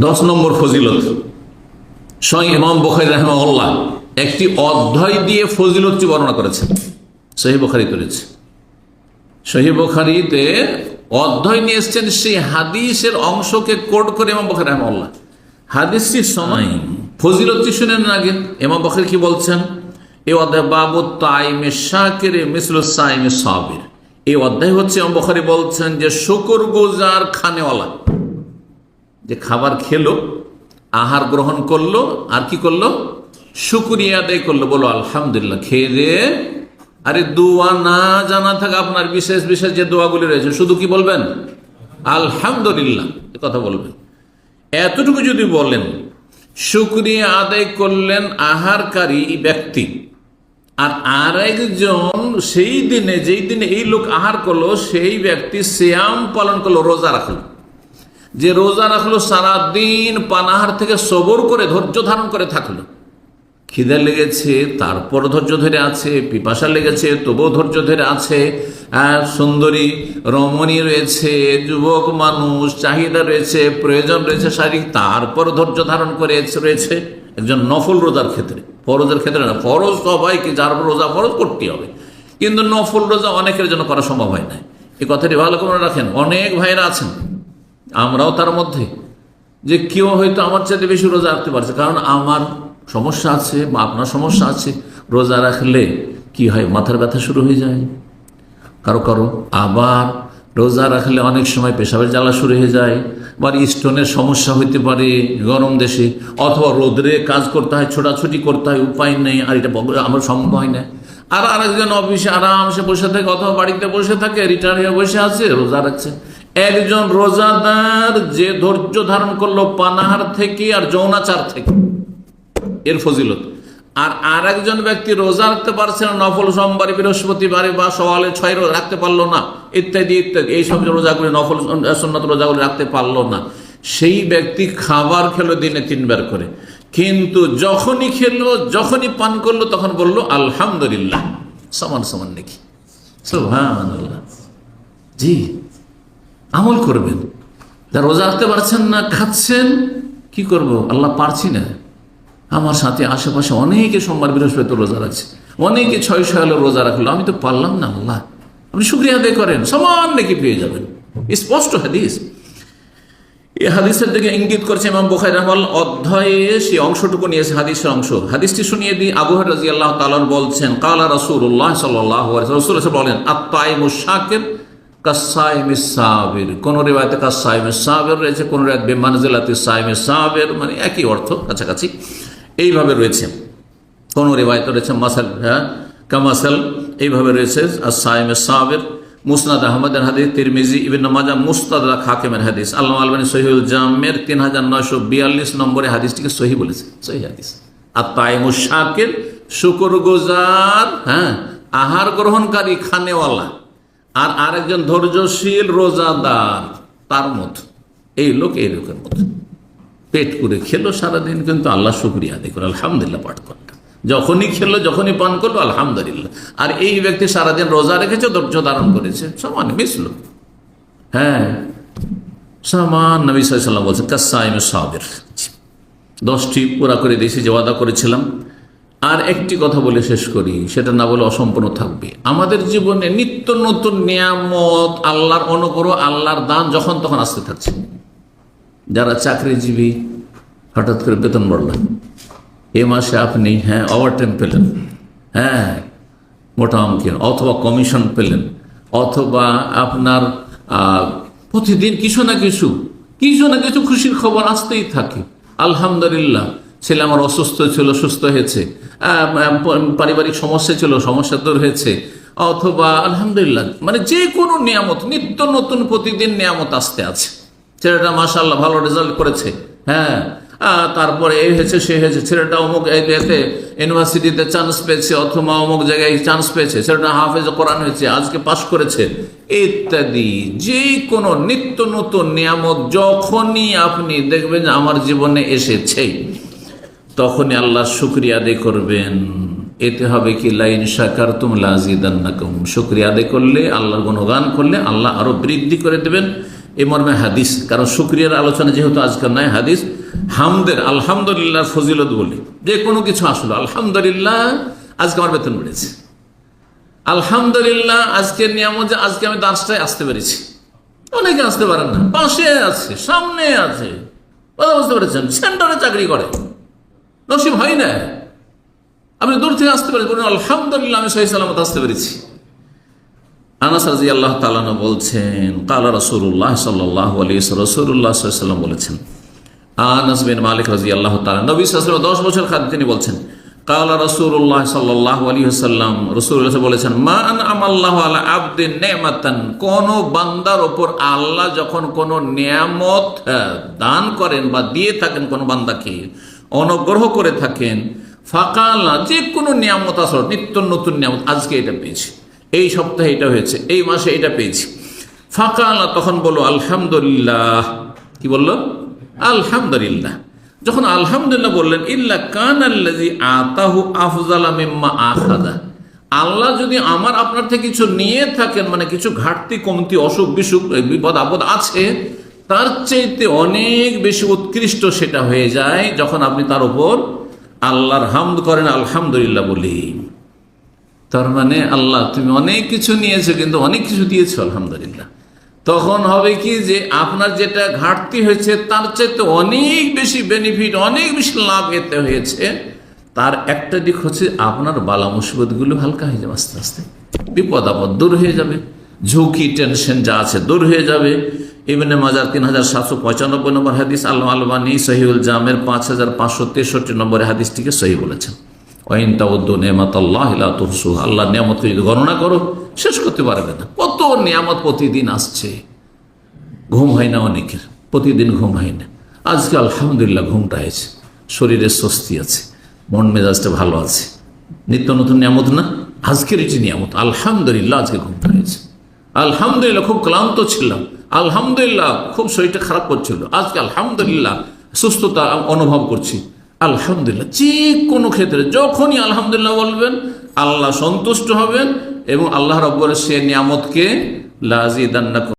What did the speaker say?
10 নম্বর ফজিলত, স্বয়ং ইমাম বুখারী রাহিমাহুল্লাহ একটি অধ্যায় দিয়ে ফজিলতটি বর্ণনা করেছেন। সহিহ বুখারীতে রয়েছে, সহিহ বুখারীতে অধ্যায় নিয়ে এসছেন, সেই হাদিসের অংশকে কোট করে ইমাম বুখারী রাহিমাহুল্লাহ হাদিসটি সময় ফজিলতটি শুনেন আগে। ইমাম বুখারী কি বলছেন? এই অধ্যায় বাবু তাইমে শাকিরে মিসলু সাইমে সাবির। এই অধ্যায় হচ্ছে ইমাম বুখারী বলছেন যে শুকরগুজার খানেওয়ালা, যে খাবার খেলো, আহার গ্রহণ করলো, আর কি করলো? শুকরিয়া আদায় করলো, বলো আলহামদুলিল্লাহ। খেয়ে দিয়ে আরে দোয়া না জানা থাকে আপনার, বিশেষ বিশেষ যে দোয়াগুলি রয়েছে, শুধু কি বলবেন? আলহামদুলিল্লাহ, এ কথা বলবেন। এতটুকু যদি বলেন, শুকরিয়া আদায় করলেন আহারকারী ব্যক্তি, আর আরেকজন সেই দিনে, যেই দিনে এই লোক আহার করলো, সেই ব্যক্তি সিয়াম পালন করলো, রোজা রাখলো। যে রোজা রাখলো, সারাদিন পানাহার থেকে সবর করে ধৈর্য ধারণ করে থাকলো। খিদে লেগেছে, তারপর ধৈর্য ধরে আছে, পিপাসা লেগেছে, তবুও ধৈর্য ধরে আছে, সুন্দরী রমণী রয়েছে, যুবক মানুষ, চাহিদা রয়েছে, প্রয়োজন রয়েছে শারীরিক, তারপর ধৈর্য ধারণ করে রয়েছে। একজন নফল রোজার ক্ষেত্রে, ফরজের ক্ষেত্রে না। ফরজ সবাইকে, যার রোজা ফরজ করতে হবে, কিন্তু নফল রোজা অনেকের জন্য করা সম্ভব হয় না। এই কথাটি ভালো করে রাখেন। অনেক ভাইরা আছেন, আমরাও তার মধ্যে, যে কেউ হয়তো আমার চাইতে বেশি রোজা রাখতে পারছে, কারণ আমার সমস্যা আছে বা আপনার সমস্যা আছে। রোজা রাখলে কি হয়? মাথার ব্যথা শুরু হয়ে যায় কারো কারো, আবার রোজা রাখলে অনেক সময় পেশাবের জ্বালা শুরু হয়ে যায়, বা স্টোনের সমস্যা হইতে পারে গরম দেশে, অথবা রোদরে কাজ করতে হয়, ছোটাছুটি করতে হয়, উপায় নেই, আর এটা আমার সম্ভব হয় না। আর আরেকজন অফিসে আরামসে বসে থাকে, অথবা বাড়িতে বসে থাকে, রিটায়ার হয়ে বসে আছে, রোজা রাখছে। একজন রোজাদার যে ধৈর্য ধারণ করলো পানাহার থেকে আর যৌনাচার থেকে, এর ফজিলত। আর আরেকজন ব্যক্তি রোজা রাখতে পারছে না, নফল সোমবারে, বৃহস্পতিবারে বা সওয়ালে 6 রোজা রাখতে পারলো না, ইত্যাদি ইত্যাদি, এইসব রোজাগুলি, নফল সুন্নাত রোজাগুলি রাখতে পারলো না। সেই ব্যক্তি খাবার খেলো দিনে 3 বার করে, কিন্তু যখনই খেলো, যখনই পান করলো, তখন বললো আলহামদুলিল্লাহ, সমান সমান নাকি? সুবহানাল্লাহ। জি, আমল করবেন। যা রোজা রাখতে পারছেন না, খাচ্ছেন, কি করব? আল্লাহ পারছি না। আমার সাথে আশেপাশে অনেকে সোমবার বৃহস্পতি রোজা রাখছে, অনেকে 6 রোজা রাখলো, আমি তো পারলাম না। আল্লাহ, আপনি শুকরিয়া আদায় করেন, সমান নাকি পেয়ে যাবেন। স্পষ্ট হাদিস। এই হাদিসের দিকে ইঙ্গিত করছে ইমাম বুখারী রাহিমাহুল্লাহ অধ্যায়ে সেই অংশটুকু নিয়েছে, হাদিসের অংশ। হাদিসটি শুনিয়ে দিই। আবু হুরায়রা রাদিয়াল্লাহু তাআলা বলছেন, ক্বালা রাসূলুল্লাহ সাল্লাল্লাহু আলাইহি ওয়াসাল্লাম, রাসূল বলেন, আত-তাইমুশ শাকির কাস-সাইমিস সাবির। কোন রিওয়ায়াতে কাস-সাইমিস সাবির রয়েছে, কোন রিওয়ায়াত বিমানজিলাতিস সাইমিস সাবির, মানে একই অর্থ, কাছাকাছি এইভাবে রয়েছে। কোন রিওয়ায়াতে রয়েছে মাসাল, কামাসাল, এইভাবে রয়েছে আস-সাইমিস সাবির। মুসনাদ আহমদের হাদিস, তিরমিজি, ইবনে মাজাহ, মুস্তাদরাক হাকিমের হাদিস। আল্লামা আলবানী সহিহুল জামের 3942 নম্বরে হাদিসটিকে সহিহ বলেছে, সহিহ হাদিস। আত-তাইমুশ শাকির, শুকরগুজার, আহার গ্রহণকারী, খানেওয়ালা, আর আরেকজন ধৈর্যশীল রোজাদার, তার মতো। এই লোক, এই লোকের মতো পেট করে খেলো সারাদিন, কিন্তু আল্লাহ শুকরিয়া আদায় করে আলহামদুলিল্লাহ পাঠ করলো। যখনই খেলো, যখনই পান করলো, আলহামদুলিল্লাহ। আর এই ব্যক্তি সারাদিন রোজা রেখেছে, ধৈর্য ধারণ করেছে, সমান মিসলো। সমান। নবী সাল্লাল্লাহু আলাইহি ওয়াসাল্লাম বলছেন কাস-সাইমিস সাবির। 10টি পুরা করে দিয়েছি যে ওয়াদা করেছিলাম। আর একটি কথা বলে শেষ করি, সেটা না বলে অসম্পূর্ণ থাকবে। আমাদের জীবনে নিত্য নতুন নিয়ামত, আল্লাহর অনুগ্রহ, আল্লাহর দান যখন তখন আসতে থাকছে। যারা চাকরিজীবী, হঠাৎ করে বেতন বাড়ল, এ মাসে আপনি ওভারটাইম পেলেন, মোটা অঙ্কের, অথবা কমিশন পেলেন, অথবা আপনার প্রতিদিন কিছু না কিছু খুশির খবর আসতেই থাকে। আলহামদুলিল্লাহ, ছেলে আমার অসুস্থ ছিল, সুস্থ হয়েছে, পারিবারিক সমস্যা ছিল, সমস্যা দূর হয়েছে, অথবা আলহামদুলিল্লাহ, মানে যে কোনো নিয়ামত, নিত্য নতুন প্রতিদিন নিয়ামত আসতে আছে। ছেলেটা মাশাআল্লাহ ভালো রেজাল্ট করেছে, তারপরে এই হয়েছে, সে হয়েছে, ছেলেটা অমুক এতে ইউনিভার্সিটিতে চান্স পেয়েছে, অথবা অমুক জায়গায় চান্স পেয়েছে, ছেলেটা হাফেজ কোরআন হয়েছে, আজকে পাশ করেছে, ইত্যাদি। যে কোনো নিত্য নতুন নিয়ামত যখনই আপনি দেখবেন যে আমার জীবনে এসেছে, তখনই আল্লাহর শুকরিয়া আদায় করবেন। এতে হবে কি, লাইন শাকারতুম লাযিদান্নাকুম। শুকরিয়া আদায় করলে, আল্লাহর গুণগান করলে, আল্লাহ আরো বৃদ্ধি করে দেবেন এই মর্মে হাদিস, কারণ শুকরিয়ার আলোচনা যেহেতু আজকাল নয়, হাদিস হামদের আলহামদুলিল্লাহ ফজিলত বলি, যে কোনো কিছু আসলো আলহামদুলিল্লাহ আজকে আমার বেতন বেড়েছে, আলহামদুলিল্লাহ আজকের নিয়ামত যে আজকে আমি দাসটায় আসতে পেরেছি। অনেকে আসতে পারেন না, পাশে আছে, সামনে আছে, কথা বুঝতে পেরেছেন, সেন্টারে চাকরি করে, নসিব হয় না, আপনি দূর থেকে আসতে পেরেছেন, বলুন আলহামদুলিল্লাহ আমি সহি সালামত আসতে পেরেছি। আনাস রাদিয়াল্লাহু তাআলা বলছেন ক্বালা রাসূলুল্লাহ সাল্লাল্লাহু আলাইহি ওয়াসাল্লাম, রাসূলুল্লাহ সাল্লাল্লাহু আলাইহি ওয়াসাল্লাম বলেছেন, আনাস বিন মালিক রাদিয়াল্লাহু তাআলা, নবী সাল্লাল্লাহু আলাইহি ওয়াসাল্লাম 10 বছর খাদ্য তিনি বলছেন, ক্বালা রাসূলুল্লাহ সাল্লাল্লাহু আলাইহি ওয়াসাল্লাম, রাসূলুল্লাহ বলেছেন, মা আনআমাল্লাহু আলা আবদিন নি'মাতান, কোন বান্দার উপর আল্লাহ যখন কোন নিয়ামত দান করেন বা দিয়ে থাকেন, কোন বান্দাকে অনুগ্রহ করে থাকেন, ফাকালা, যে কোনো নিয়ামত আসল, নিত্য নতুন নিয়ামত, আজকে এটা পেয়েছি, এই সপ্তাহে এটা হয়েছে, এই মাসে এটা পেয়েছি, ফাকালা, তখন বলো আলহামদুলিল্লাহ, কি বললো? আলহামদুলিল্লাহ। যখন আলহামদুলিল্লাহ বললেন, ইল্লা কানাল্লাযী আতাহু আফযালা মিম্মা আখাযা, আল্লাহ যদি আমার আপনার থেকে কিছু নিয়ে থাকেন, মানে কিছু ঘাটতি কমতি অসুখ বিসুখ বিপদ আপদ আছে, তার চাইতে অনেক বেশি উৎকৃষ্ট সেটা হয়ে যায় যখন আপনি তার উপর আল্লাহর হামদ করেন, আলহামদুলিল্লাহ বলি। তার মানে আল্লাহ তুমি অনেক কিছু নিয়েছো, কিন্তু অনেক কিছু দিয়েছো, আলহামদুলিল্লাহ। তখন হবে কি, যে আপনার যেটা ঘাটতি হয়েছে তার চাইতে অনেক বেশি বেনিফিট, অনেক বেশি লাভ এতে হয়েছে। তার একটা দিক হচ্ছে আপনার বালা মুসিবতগুলো হালকা হয়ে যাবে, আস্তে আস্তে বিপদ আপদ দূর হয়ে যাবে, ঝুঁকি টেনশন যা আছে দূর হয়ে যাবে। ইবনে মাজাহ 3795 নম্বর হাদিস, আল্লাহ আলবানী সহিউল জামের 5563 নম্বরে হাদিসটিকে সহি বলেছেন। ওয়াইন তাউদ্দু নি'মাতাল্লাহি লা তুহসুহা, আল্লাহর নিয়ামতকে যদি গণনা করো শেষ করতে পারবে না। কত নিয়ামত প্রতিদিন আসছে, ঘুম হয় না অনেকের, প্রতিদিন ঘুম হয় না। আজকে আলহামদুলিল্লাহ ঘুমটা হয়েছে, শরীরে স্বস্তি আছে, মন মেজাজটা ভালো আছে, নিত্য নতুন নিয়ামত না, আজকের এটি নিয়ামত, আলহামদুলিল্লাহ আজকে ঘুমটা হয়েছে, আলহামদুলিল্লাহ খুব ক্লান্ত ছিলাম, আলহামদুলিল্লাহ খুব শরীরটা খারাপ করছিল, আজকে আলহামদুলিল্লাহ সুস্থতা অনুভব করছি, আলহামদুলিল্লাহ। যে কোনো ক্ষেত্রে যখনই আলহামদুলিল্লাহ বলবেন, আল্লাহ সন্তুষ্ট হবেন এবং আল্লাহ রাব্বুল সে নিয়ামতকে লাযিদান্নাকুম